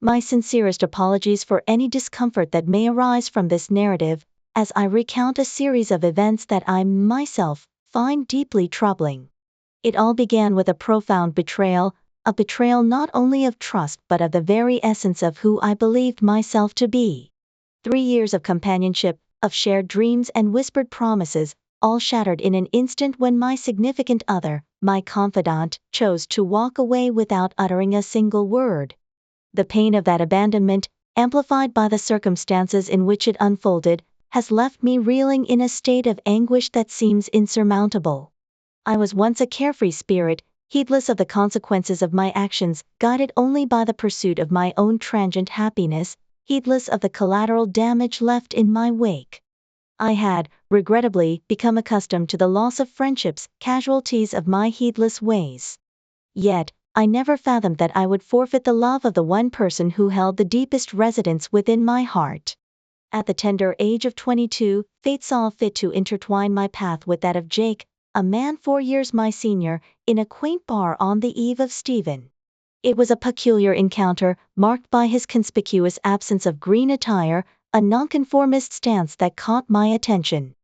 My sincerest apologies for any discomfort that may arise from this narrative, as I recount a series of events that I myself find deeply troubling. It all began with a profound betrayal, a betrayal not only of trust but of the very essence of who I believed myself to be. 3 years of companionship, of shared dreams and whispered promises, all shattered in an instant when my significant other, my confidant, chose to walk away without uttering a single word. The pain of that abandonment, amplified by the circumstances in which it unfolded, has left me reeling in a state of anguish that seems insurmountable. I was once a carefree spirit, heedless of the consequences of my actions, guided only by the pursuit of my own transient happiness, heedless of the collateral damage left in my wake. I had, regrettably, become accustomed to the loss of friendships, casualties of my heedless ways. Yet, I never fathomed that I would forfeit the love of the one person who held the deepest residence within my heart. At the tender age of 22, fate saw fit to intertwine my path with that of Jake, a man 4 years my senior, in a quaint bar on the eve of Stephen. It was a peculiar encounter, marked by his conspicuous absence of green attire, a nonconformist stance that caught my attention.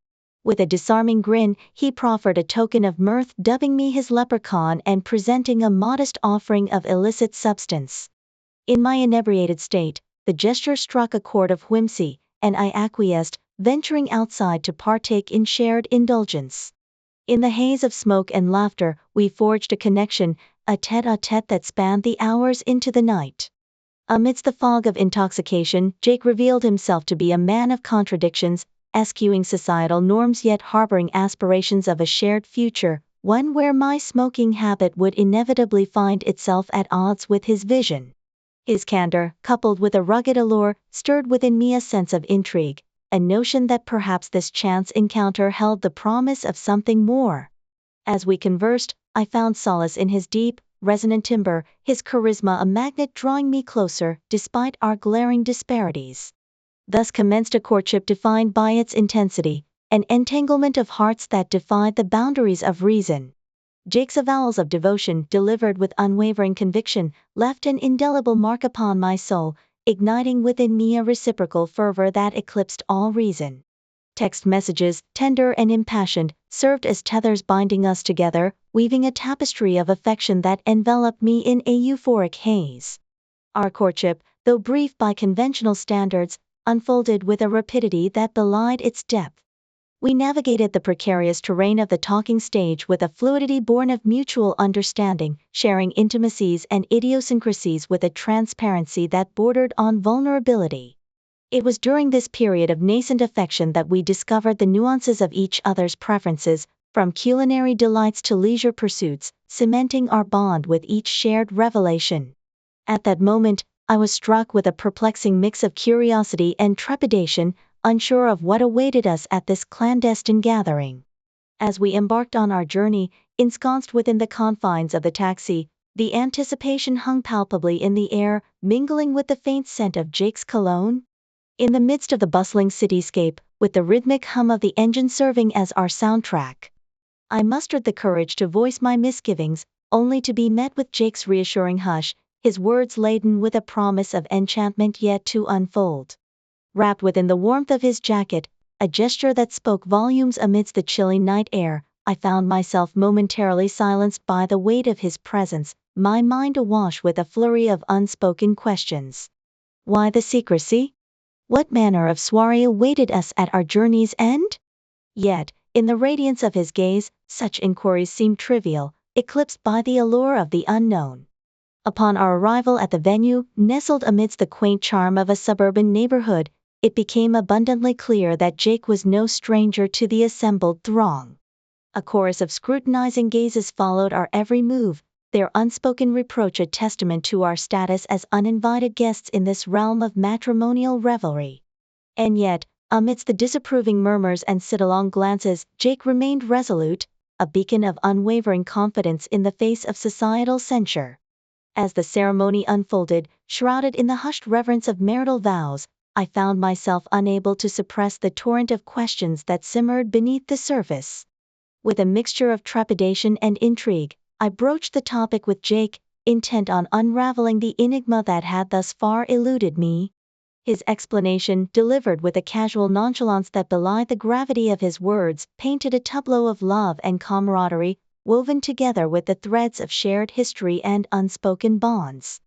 With a disarming grin, he proffered a token of mirth, dubbing me his leprechaun and presenting a modest offering of illicit substance. In my inebriated state, the gesture struck a chord of whimsy, and I acquiesced, venturing outside to partake in shared indulgence. In the haze of smoke and laughter, we forged a connection, a tête-à-tête that spanned the hours into the night. Amidst the fog of intoxication, Jake revealed himself to be a man of contradictions, eschewing societal norms yet harboring aspirations of a shared future, one where my smoking habit would inevitably find itself at odds with his vision. His candor, coupled with a rugged allure, stirred within me a sense of intrigue, a notion that perhaps this chance encounter held the promise of something more. As we conversed, I found solace in his deep, resonant timbre, his charisma a magnet drawing me closer, despite our glaring disparities. Thus commenced a courtship defined by its intensity, an entanglement of hearts that defied the boundaries of reason. Jake's avowals of devotion, delivered with unwavering conviction, left an indelible mark upon my soul, igniting within me a reciprocal fervor that eclipsed all reason. Text messages, tender and impassioned, served as tethers binding us together, weaving a tapestry of affection that enveloped me in a euphoric haze. Our courtship, though brief by conventional standards, unfolded with a rapidity that belied its depth. We navigated the precarious terrain of the talking stage with a fluidity born of mutual understanding, sharing intimacies and idiosyncrasies with a transparency that bordered on vulnerability. It was during this period of nascent affection that we discovered the nuances of each other's preferences, from culinary delights to leisure pursuits, cementing our bond with each shared revelation. At that moment, I was struck with a perplexing mix of curiosity and trepidation, unsure of what awaited us at this clandestine gathering. As we embarked on our journey, ensconced within the confines of the taxi, the anticipation hung palpably in the air, mingling with the faint scent of Jake's cologne. In the midst of the bustling cityscape, with the rhythmic hum of the engine serving as our soundtrack, I mustered the courage to voice my misgivings, only to be met with Jake's reassuring hush, his words laden with a promise of enchantment yet to unfold. Wrapped within the warmth of his jacket, a gesture that spoke volumes amidst the chilly night air, I found myself momentarily silenced by the weight of his presence, my mind awash with a flurry of unspoken questions. Why the secrecy? What manner of soiree awaited us at our journey's end? Yet, in the radiance of his gaze, such inquiries seemed trivial, eclipsed by the allure of the unknown. Upon our arrival at the venue, nestled amidst the quaint charm of a suburban neighborhood, it became abundantly clear that Jake was no stranger to the assembled throng. A chorus of scrutinizing gazes followed our every move, their unspoken reproach a testament to our status as uninvited guests in this realm of matrimonial revelry. And yet, amidst the disapproving murmurs and sidelong glances, Jake remained resolute, a beacon of unwavering confidence in the face of societal censure. As the ceremony unfolded, shrouded in the hushed reverence of marital vows, I found myself unable to suppress the torrent of questions that simmered beneath the surface. With a mixture of trepidation and intrigue, I broached the topic with Jake, intent on unraveling the enigma that had thus far eluded me. His explanation, delivered with a casual nonchalance that belied the gravity of his words, painted a tableau of love and camaraderie, woven together with the threads of shared history and unspoken bonds.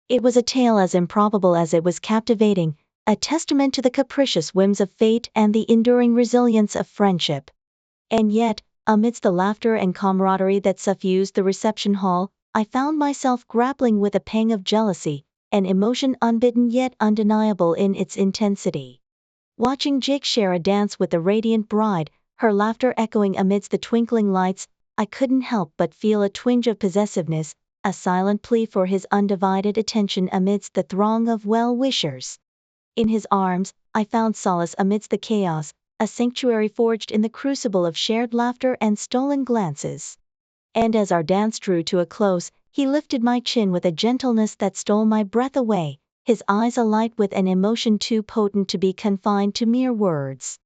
It was a tale as improbable as it was captivating, a testament to the capricious whims of fate and the enduring resilience of friendship. And yet, amidst the laughter and camaraderie that suffused the reception hall, I found myself grappling with a pang of jealousy, an emotion unbidden yet undeniable in its intensity. Watching Jake share a dance with the radiant bride, her laughter echoing amidst the twinkling lights, I couldn't help but feel a twinge of possessiveness, a silent plea for his undivided attention amidst the throng of well-wishers. In his arms, I found solace amidst the chaos, a sanctuary forged in the crucible of shared laughter and stolen glances. And as our dance drew to a close, he lifted my chin with a gentleness that stole my breath away, his eyes alight with an emotion too potent to be confined to mere words.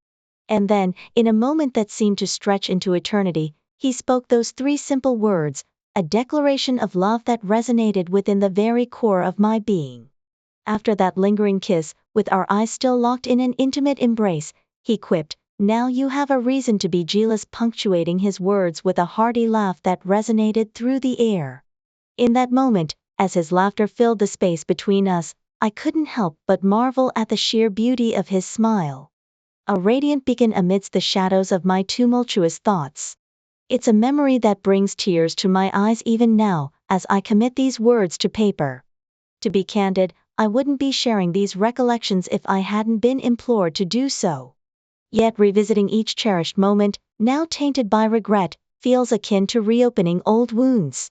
And then, in a moment that seemed to stretch into eternity, he spoke those three simple words, a declaration of love that resonated within the very core of my being. After that lingering kiss, with our eyes still locked in an intimate embrace, he quipped, "Now you have a reason to be jealous," punctuating his words with a hearty laugh that resonated through the air. In that moment, as his laughter filled the space between us, I couldn't help but marvel at the sheer beauty of his smile. A radiant beacon amidst the shadows of my tumultuous thoughts. It's a memory that brings tears to my eyes even now, as I commit these words to paper. To be candid, I wouldn't be sharing these recollections if I hadn't been implored to do so. Yet revisiting each cherished moment, now tainted by regret, feels akin to reopening old wounds.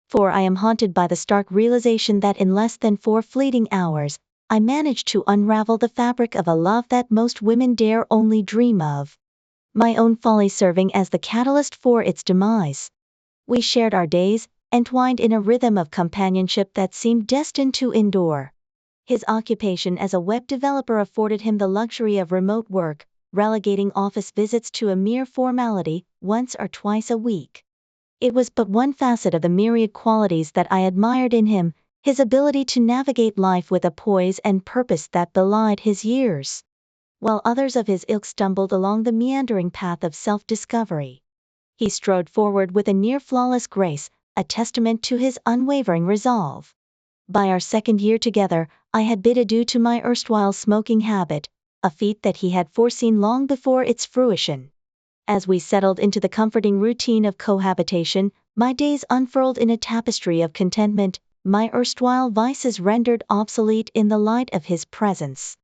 For I am haunted by the stark realization that in less than 4 fleeting hours, I managed to unravel the fabric of a love that most women dare only dream of. My own folly serving as the catalyst for its demise. We shared our days, entwined in a rhythm of companionship that seemed destined to endure. His occupation as a web developer afforded him the luxury of remote work, relegating office visits to a mere formality, once or twice a week. It was but one facet of the myriad qualities that I admired in him, his ability to navigate life with a poise and purpose that belied his years. While others of his ilk stumbled along the meandering path of self-discovery, he strode forward with a near-flawless grace, a testament to his unwavering resolve. By our second year together, I had bid adieu to my erstwhile smoking habit, a feat that he had foreseen long before its fruition. As we settled into the comforting routine of cohabitation, my days unfurled in a tapestry of contentment, my erstwhile vices rendered obsolete in the light of his presence.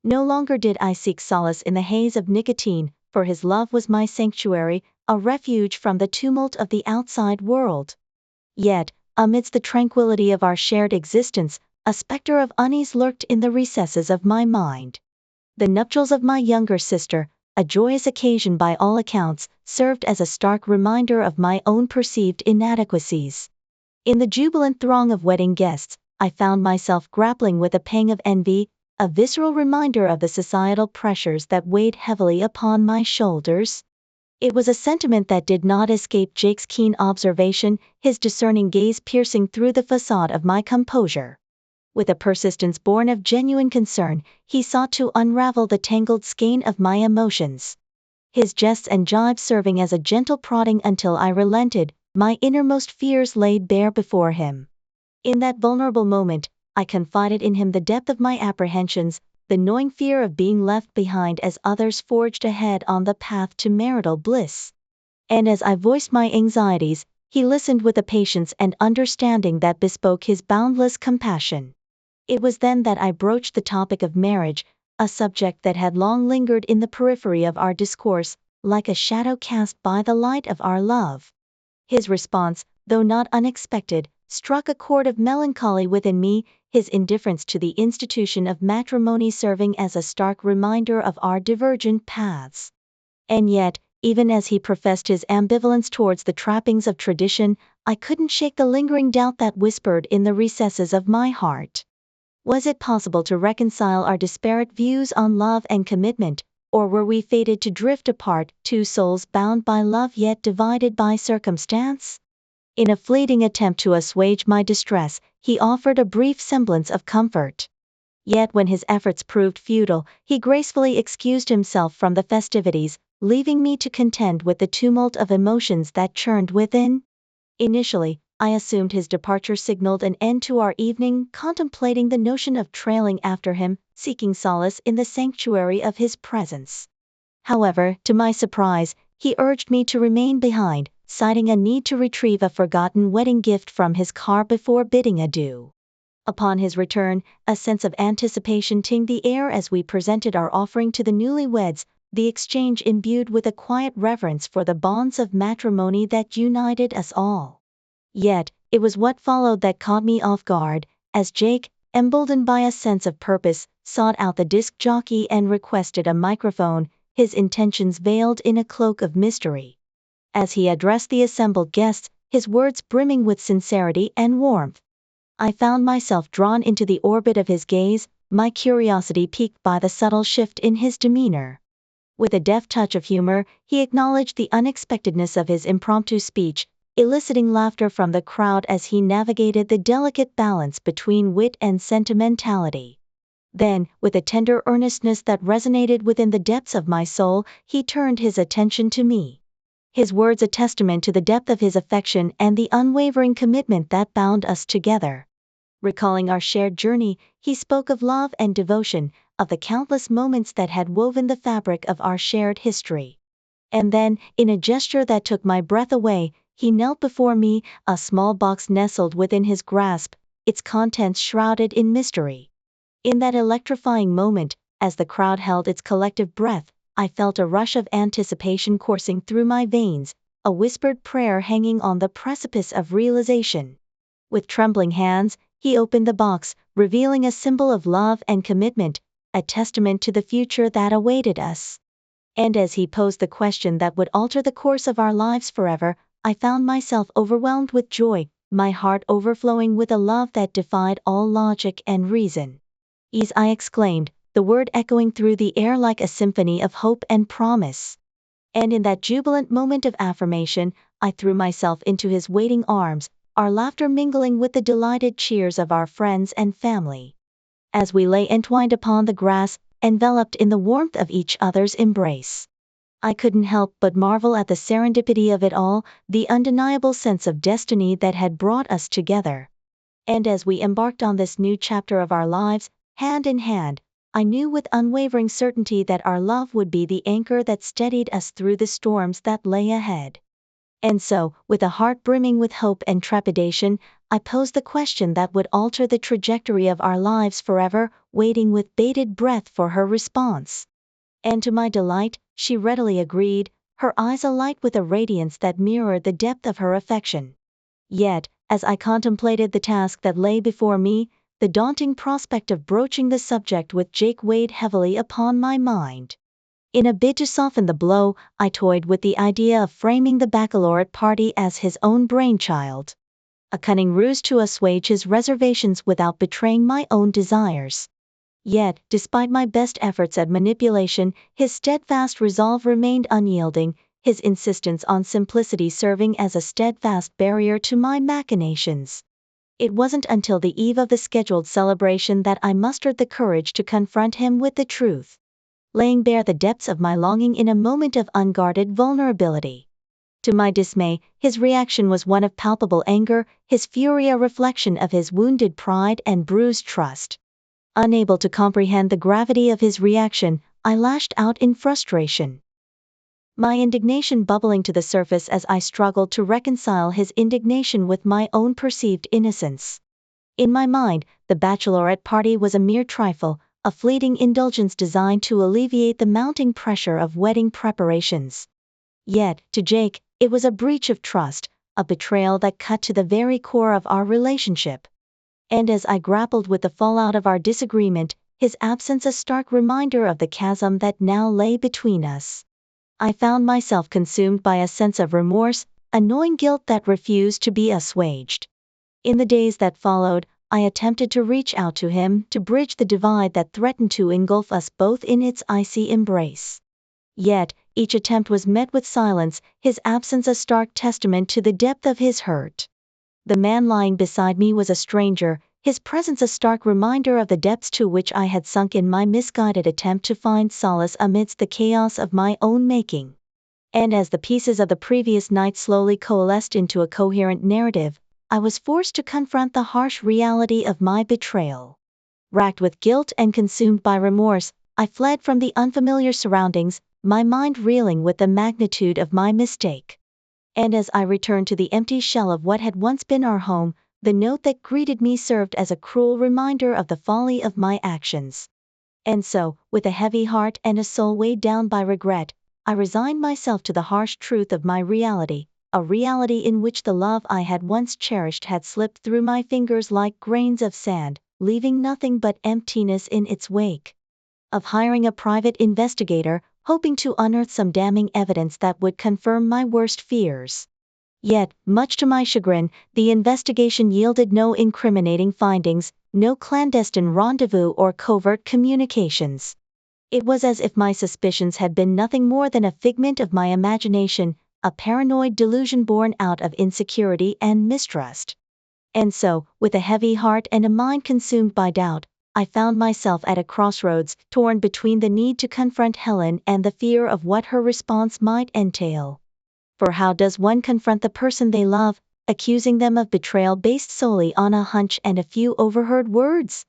No longer did I seek solace in the haze of nicotine, for his love was my sanctuary, a refuge from the tumult of the outside world. Yet, amidst the tranquility of our shared existence, a specter of unease lurked in the recesses of my mind. The nuptials of my younger sister, a joyous occasion by all accounts, served as a stark reminder of my own perceived inadequacies. In the jubilant throng of wedding guests, I found myself grappling with a pang of envy, a visceral reminder of the societal pressures that weighed heavily upon my shoulders. It was a sentiment that did not escape Jake's keen observation, his discerning gaze piercing through the facade of my composure. With a persistence born of genuine concern, he sought to unravel the tangled skein of my emotions. His jests and jibes serving as a gentle prodding until I relented, my innermost fears laid bare before him. In that vulnerable moment, I confided in him the depth of my apprehensions, the gnawing fear of being left behind as others forged ahead on the path to marital bliss. And as I voiced my anxieties, he listened with a patience and understanding that bespoke his boundless compassion. It was then that I broached the topic of marriage, a subject that had long lingered in the periphery of our discourse, like a shadow cast by the light of our love. His response, though not unexpected, struck a chord of melancholy within me, his indifference to the institution of matrimony serving as a stark reminder of our divergent paths. And yet, even as he professed his ambivalence towards the trappings of tradition, I couldn't shake the lingering doubt that whispered in the recesses of my heart. Was it possible to reconcile our disparate views on love and commitment, or were we fated to drift apart, two souls bound by love yet divided by circumstance? In a fleeting attempt to assuage my distress, he offered a brief semblance of comfort. Yet when his efforts proved futile, he gracefully excused himself from the festivities, leaving me to contend with the tumult of emotions that churned within. Initially, I assumed his departure signaled an end to our evening, contemplating the notion of trailing after him, seeking solace in the sanctuary of his presence. However, to my surprise, he urged me to remain behind, citing a need to retrieve a forgotten wedding gift from his car before bidding adieu. Upon his return, a sense of anticipation tinged the air as we presented our offering to the newlyweds, the exchange imbued with a quiet reverence for the bonds of matrimony that united us all. Yet, it was what followed that caught me off guard, as Jake, emboldened by a sense of purpose, sought out the disc jockey and requested a microphone, his intentions veiled in a cloak of mystery. As he addressed the assembled guests, his words brimming with sincerity and warmth, I found myself drawn into the orbit of his gaze, my curiosity piqued by the subtle shift in his demeanor. With a deft touch of humor, he acknowledged the unexpectedness of his impromptu speech, eliciting laughter from the crowd as he navigated the delicate balance between wit and sentimentality. Then, with a tender earnestness that resonated within the depths of my soul, he turned his attention to me. His words a testament to the depth of his affection and the unwavering commitment that bound us together. Recalling our shared journey, he spoke of love and devotion, of the countless moments that had woven the fabric of our shared history. And then, in a gesture that took my breath away, he knelt before me, a small box nestled within his grasp, its contents shrouded in mystery. In that electrifying moment, as the crowd held its collective breath, I felt a rush of anticipation coursing through my veins, a whispered prayer hanging on the precipice of realization. With trembling hands, he opened the box, revealing a symbol of love and commitment, a testament to the future that awaited us. And as he posed the question that would alter the course of our lives forever, I found myself overwhelmed with joy, my heart overflowing with a love that defied all logic and reason. "Yes," I exclaimed, the word echoing through the air like a symphony of hope and promise. And in that jubilant moment of affirmation, I threw myself into his waiting arms, our laughter mingling with the delighted cheers of our friends and family. As we lay entwined upon the grass, enveloped in the warmth of each other's embrace, I couldn't help but marvel at the serendipity of it all, the undeniable sense of destiny that had brought us together. And as we embarked on this new chapter of our lives, hand in hand, I knew with unwavering certainty that our love would be the anchor that steadied us through the storms that lay ahead. And so, with a heart brimming with hope and trepidation, I posed the question that would alter the trajectory of our lives forever, waiting with bated breath for her response. And to my delight, she readily agreed, her eyes alight with a radiance that mirrored the depth of her affection. Yet, as I contemplated the task that lay before me, the daunting prospect of broaching the subject with Jake weighed heavily upon my mind. In a bid to soften the blow, I toyed with the idea of framing the bachelorette party as his own brainchild. A cunning ruse to assuage his reservations without betraying my own desires. Yet, despite my best efforts at manipulation, his steadfast resolve remained unyielding, his insistence on simplicity serving as a steadfast barrier to my machinations. It wasn't until the eve of the scheduled celebration that I mustered the courage to confront him with the truth, laying bare the depths of my longing in a moment of unguarded vulnerability. To my dismay, his reaction was one of palpable anger, his fury a reflection of his wounded pride and bruised trust. Unable to comprehend the gravity of his reaction, I lashed out in frustration, my indignation bubbling to the surface as I struggled to reconcile his indignation with my own perceived innocence. In my mind, the bachelorette party was a mere trifle, a fleeting indulgence designed to alleviate the mounting pressure of wedding preparations. Yet, to Jake, it was a breach of trust, a betrayal that cut to the very core of our relationship. And as I grappled with the fallout of our disagreement, his absence a stark reminder of the chasm that now lay between us, I found myself consumed by a sense of remorse, a gnawing guilt that refused to be assuaged. In the days that followed, I attempted to reach out to him, to bridge the divide that threatened to engulf us both in its icy embrace. Yet, each attempt was met with silence, his absence a stark testament to the depth of his hurt. The man lying beside me was a stranger, his presence a stark reminder of the depths to which I had sunk in my misguided attempt to find solace amidst the chaos of my own making. And as the pieces of the previous night slowly coalesced into a coherent narrative, I was forced to confront the harsh reality of my betrayal. Racked with guilt and consumed by remorse, I fled from the unfamiliar surroundings, my mind reeling with the magnitude of my mistake. And as I returned to the empty shell of what had once been our home, the note that greeted me served as a cruel reminder of the folly of my actions. And so, with a heavy heart and a soul weighed down by regret, I resigned myself to the harsh truth of my reality, a reality in which the love I had once cherished had slipped through my fingers like grains of sand, leaving nothing but emptiness in its wake. Of hiring a private investigator, hoping to unearth some damning evidence that would confirm my worst fears. Yet, much to my chagrin, the investigation yielded no incriminating findings, no clandestine rendezvous or covert communications. It was as if my suspicions had been nothing more than a figment of my imagination, a paranoid delusion born out of insecurity and mistrust. And so, with a heavy heart and a mind consumed by doubt, I found myself at a crossroads, torn between the need to confront Helen and the fear of what her response might entail. For how does one confront the person they love, accusing them of betrayal based solely on a hunch and a few overheard words?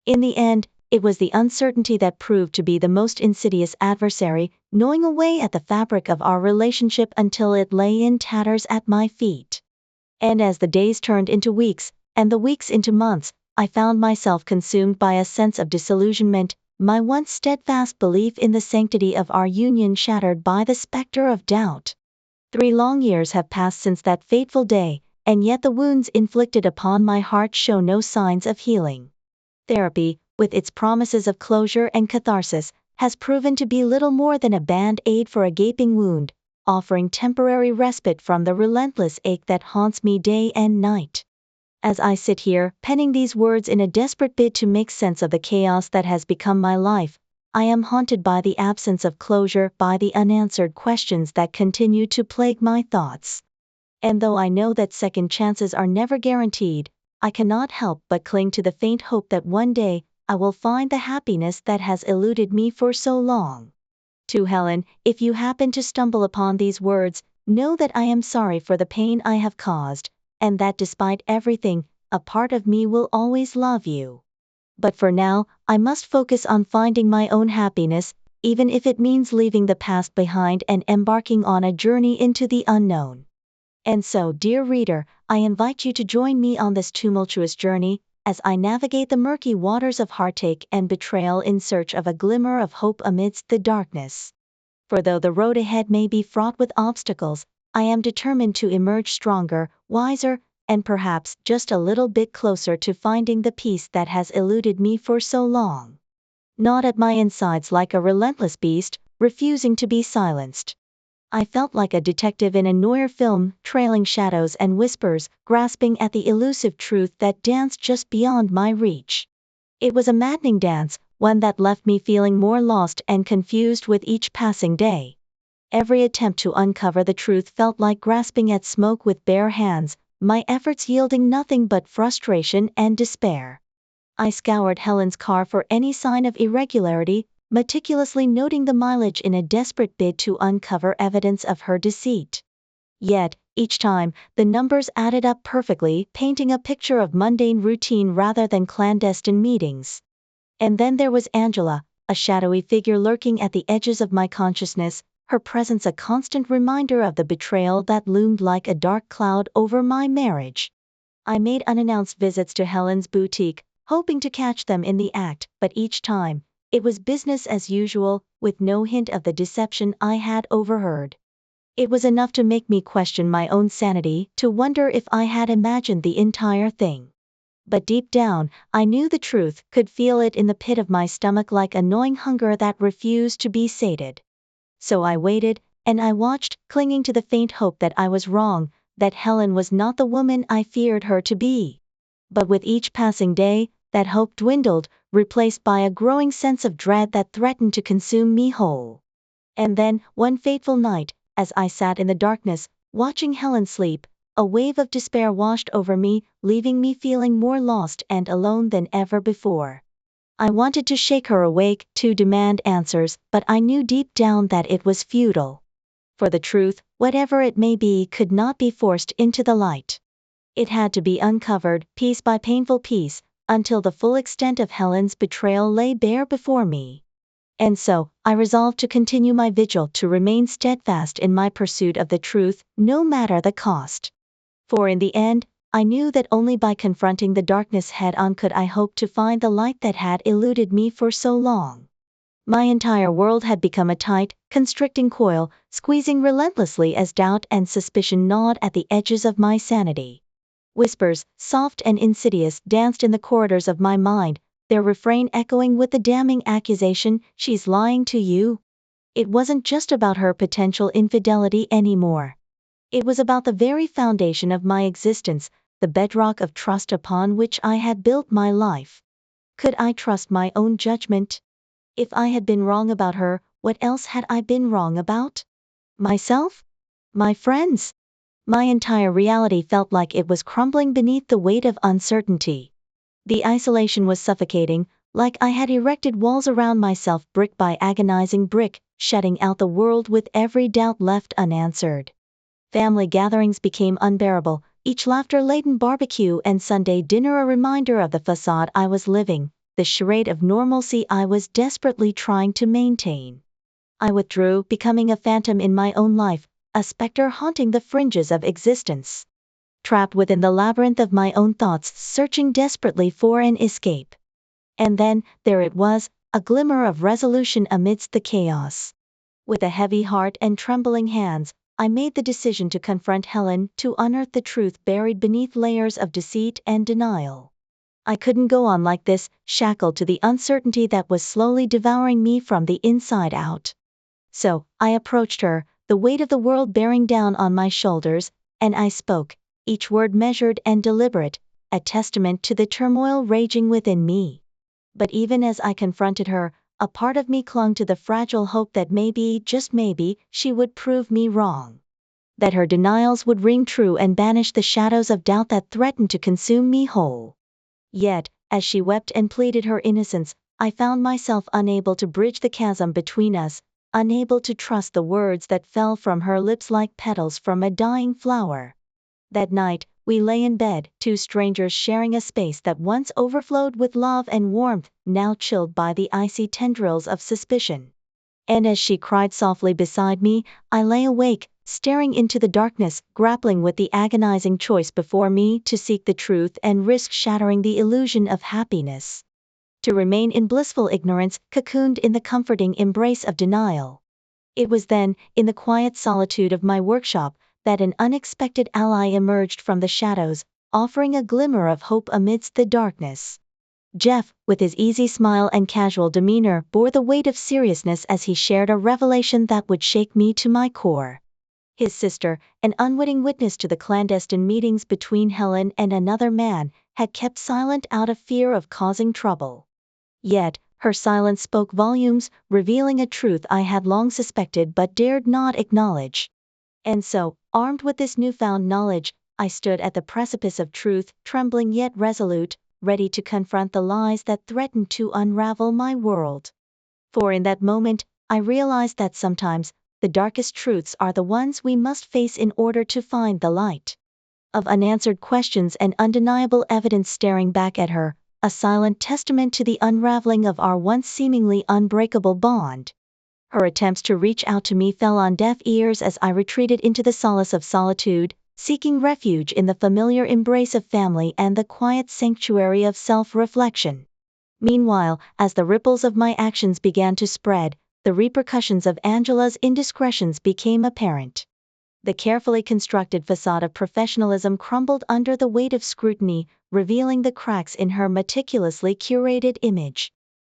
In the end, it was the uncertainty that proved to be the most insidious adversary, gnawing away at the fabric of our relationship until it lay in tatters at my feet. And as the days turned into weeks, and the weeks into months, I found myself consumed by a sense of disillusionment, my once steadfast belief in the sanctity of our union shattered by the specter of doubt. 3 long years have passed since that fateful day, and yet the wounds inflicted upon my heart show no signs of healing. Therapy, with its promises of closure and catharsis, has proven to be little more than a band-aid for a gaping wound, offering temporary respite from the relentless ache that haunts me day and night. As I sit here, penning these words in a desperate bid to make sense of the chaos that has become my life, I am haunted by the absence of closure, by the unanswered questions that continue to plague my thoughts. And though I know that second chances are never guaranteed, I cannot help but cling to the faint hope that one day, I will find the happiness that has eluded me for so long. To Helen, if you happen to stumble upon these words, know that I am sorry for the pain I have caused, and that despite everything, a part of me will always love you. But for now, I must focus on finding my own happiness, even if it means leaving the past behind and embarking on a journey into the unknown. And so, dear reader, I invite you to join me on this tumultuous journey, as I navigate the murky waters of heartache and betrayal in search of a glimmer of hope amidst the darkness. For though the road ahead may be fraught with obstacles, I am determined to emerge stronger, wiser, and perhaps just a little bit closer to finding the peace that has eluded me for so long. Gnawed at my insides like a relentless beast, refusing to be silenced. I felt like a detective in a noir film, trailing shadows and whispers, grasping at the elusive truth that danced just beyond my reach. It was a maddening dance, one that left me feeling more lost and confused with each passing day. Every attempt to uncover the truth felt like grasping at smoke with bare hands, my efforts yielding nothing but frustration and despair. I scoured Helen's car for any sign of irregularity, meticulously noting the mileage in a desperate bid to uncover evidence of her deceit. Yet, each time, the numbers added up perfectly, painting a picture of mundane routine rather than clandestine meetings. And then there was Angela, a shadowy figure lurking at the edges of my consciousness, her presence a constant reminder of the betrayal that loomed like a dark cloud over my marriage. I made unannounced visits to Helen's boutique, hoping to catch them in the act, but each time, it was business as usual, with no hint of the deception I had overheard. It was enough to make me question my own sanity, to wonder if I had imagined the entire thing. But deep down, I knew the truth, could feel it in the pit of my stomach like a gnawing hunger that refused to be sated. So I waited, and I watched, clinging to the faint hope that I was wrong, that Helen was not the woman I feared her to be. But with each passing day, that hope dwindled, replaced by a growing sense of dread that threatened to consume me whole. And then, one fateful night, as I sat in the darkness, watching Helen sleep, a wave of despair washed over me, leaving me feeling more lost and alone than ever before. I wanted to shake her awake, to demand answers, but I knew deep down that it was futile. For the truth, whatever it may be, could not be forced into the light. It had to be uncovered, piece by painful piece, until the full extent of Helen's betrayal lay bare before me. And so, I resolved to continue my vigil, to remain steadfast in my pursuit of the truth, no matter the cost. For in the end, I knew that only by confronting the darkness head-on could I hope to find the light that had eluded me for so long. My entire world had become a tight, constricting coil, squeezing relentlessly as doubt and suspicion gnawed at the edges of my sanity. Whispers, soft and insidious, danced in the corridors of my mind, their refrain echoing with the damning accusation, "She's lying to you." It wasn't just about her potential infidelity anymore. It was about the very foundation of my existence, the bedrock of trust upon which I had built my life. Could I trust my own judgment? If I had been wrong about her, what else had I been wrong about? Myself? My friends? My entire reality felt like it was crumbling beneath the weight of uncertainty. The isolation was suffocating, like I had erected walls around myself brick by agonizing brick, shutting out the world with every doubt left unanswered. Family gatherings became unbearable, each laughter-laden barbecue and Sunday dinner a reminder of the facade I was living, the charade of normalcy I was desperately trying to maintain. I withdrew, becoming a phantom in my own life, a specter haunting the fringes of existence. Trapped within the labyrinth of my own thoughts, searching desperately for an escape. And then, there it was, a glimmer of resolution amidst the chaos. With a heavy heart and trembling hands, I made the decision to confront Helen, to unearth the truth buried beneath layers of deceit and denial. I couldn't go on like this, shackled to the uncertainty that was slowly devouring me from the inside out. So, I approached her, the weight of the world bearing down on my shoulders, and I spoke, each word measured and deliberate, a testament to the turmoil raging within me. But even as I confronted her, a part of me clung to the fragile hope that maybe, just maybe, she would prove me wrong. That her denials would ring true and banish the shadows of doubt that threatened to consume me whole. Yet, as she wept and pleaded her innocence, I found myself unable to bridge the chasm between us, unable to trust the words that fell from her lips like petals from a dying flower. That night, we lay in bed, two strangers sharing a space that once overflowed with love and warmth, now chilled by the icy tendrils of suspicion. And as she cried softly beside me, I lay awake, staring into the darkness, grappling with the agonizing choice before me, to seek the truth and risk shattering the illusion of happiness. To remain in blissful ignorance, cocooned in the comforting embrace of denial. It was then, in the quiet solitude of my workshop, that an unexpected ally emerged from the shadows, offering a glimmer of hope amidst the darkness. Jeff, with his easy smile and casual demeanor, bore the weight of seriousness as he shared a revelation that would shake me to my core. His sister, an unwitting witness to the clandestine meetings between Helen and another man, had kept silent out of fear of causing trouble. Yet, her silence spoke volumes, revealing a truth I had long suspected but dared not acknowledge. And so, armed with this newfound knowledge, I stood at the precipice of truth, trembling yet resolute, ready to confront the lies that threatened to unravel my world. For in that moment, I realized that sometimes, the darkest truths are the ones we must face in order to find the light. Of unanswered questions and undeniable evidence staring back at her, a silent testament to the unraveling of our once seemingly unbreakable bond. Her attempts to reach out to me fell on deaf ears as I retreated into the solace of solitude, seeking refuge in the familiar embrace of family and the quiet sanctuary of self-reflection. Meanwhile, as the ripples of my actions began to spread, the repercussions of Angela's indiscretions became apparent. The carefully constructed facade of professionalism crumbled under the weight of scrutiny, revealing the cracks in her meticulously curated image.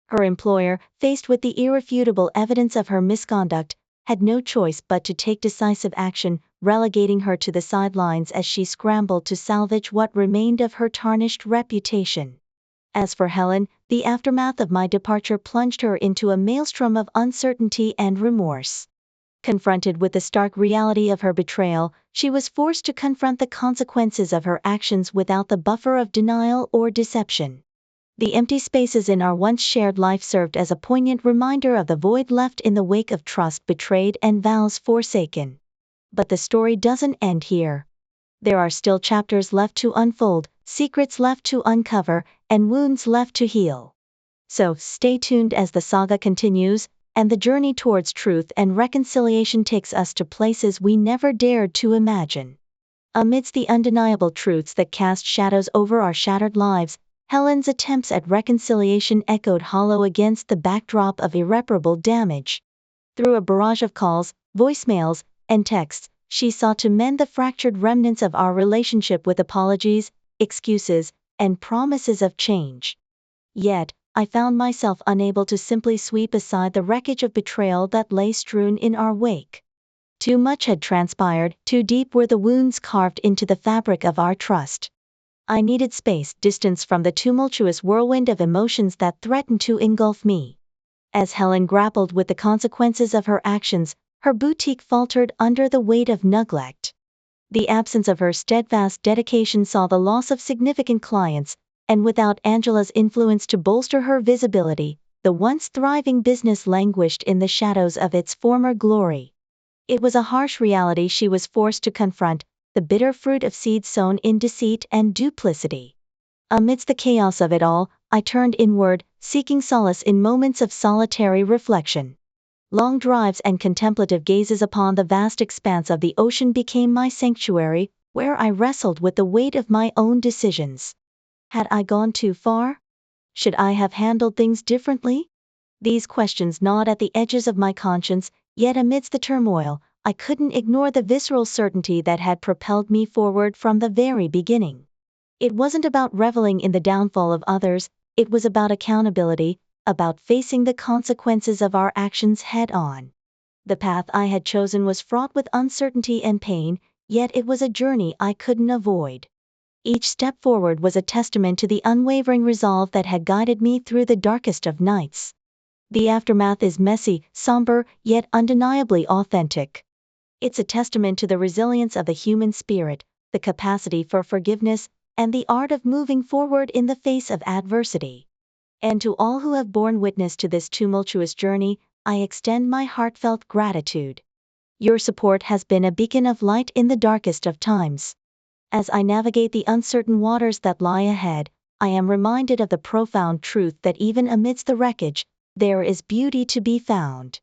Her employer, faced with the irrefutable evidence of her misconduct, had no choice but to take decisive action, relegating her to the sidelines as she scrambled to salvage what remained of her tarnished reputation. As for Helen, The aftermath of my departure plunged her into a maelstrom of uncertainty and remorse. Confronted with the stark reality of her betrayal, she was forced to confront the consequences of her actions without the buffer of denial or deception. The empty spaces in our once shared life served as a poignant reminder of the void left in the wake of trust betrayed and vows forsaken. But the story doesn't end here. There are still chapters left to unfold, secrets left to uncover, and wounds left to heal. So, stay tuned as the saga continues, and the journey towards truth and reconciliation takes us to places we never dared to imagine. Amidst the undeniable truths that cast shadows over our shattered lives, Helen's attempts at reconciliation echoed hollow against the backdrop of irreparable damage. Through a barrage of calls, voicemails, and texts, she sought to mend the fractured remnants of our relationship with apologies, excuses, and promises of change. Yet, I found myself unable to simply sweep aside the wreckage of betrayal that lay strewn in our wake. Too much had transpired, too deep were the wounds carved into the fabric of our trust. I needed space, distance from the tumultuous whirlwind of emotions that threatened to engulf me. As Helen grappled with the consequences of her actions, her boutique faltered under the weight of neglect. The absence of her steadfast dedication saw the loss of significant clients, and without Angela's influence to bolster her visibility, the once thriving business languished in the shadows of its former glory. It was a harsh reality she was forced to confront, the bitter fruit of seeds sown in deceit and duplicity. Amidst the chaos of it all, I turned inward, seeking solace in moments of solitary reflection. Long drives and contemplative gazes upon the vast expanse of the ocean became my sanctuary, where I wrestled with the weight of my own decisions. Had I gone too far? Should I have handled things differently? These questions gnawed at the edges of my conscience, yet amidst the turmoil, I couldn't ignore the visceral certainty that had propelled me forward from the very beginning. It wasn't about reveling in the downfall of others, it was about accountability, about facing the consequences of our actions head-on. The path I had chosen was fraught with uncertainty and pain, yet it was a journey I couldn't avoid. Each step forward was a testament to the unwavering resolve that had guided me through the darkest of nights. The aftermath is messy, somber, yet undeniably authentic. It's a testament to the resilience of the human spirit, the capacity for forgiveness, and the art of moving forward in the face of adversity. And to all who have borne witness to this tumultuous journey, I extend my heartfelt gratitude. Your support has been a beacon of light in the darkest of times. As I navigate the uncertain waters that lie ahead, I am reminded of the profound truth that even amidst the wreckage, there is beauty to be found.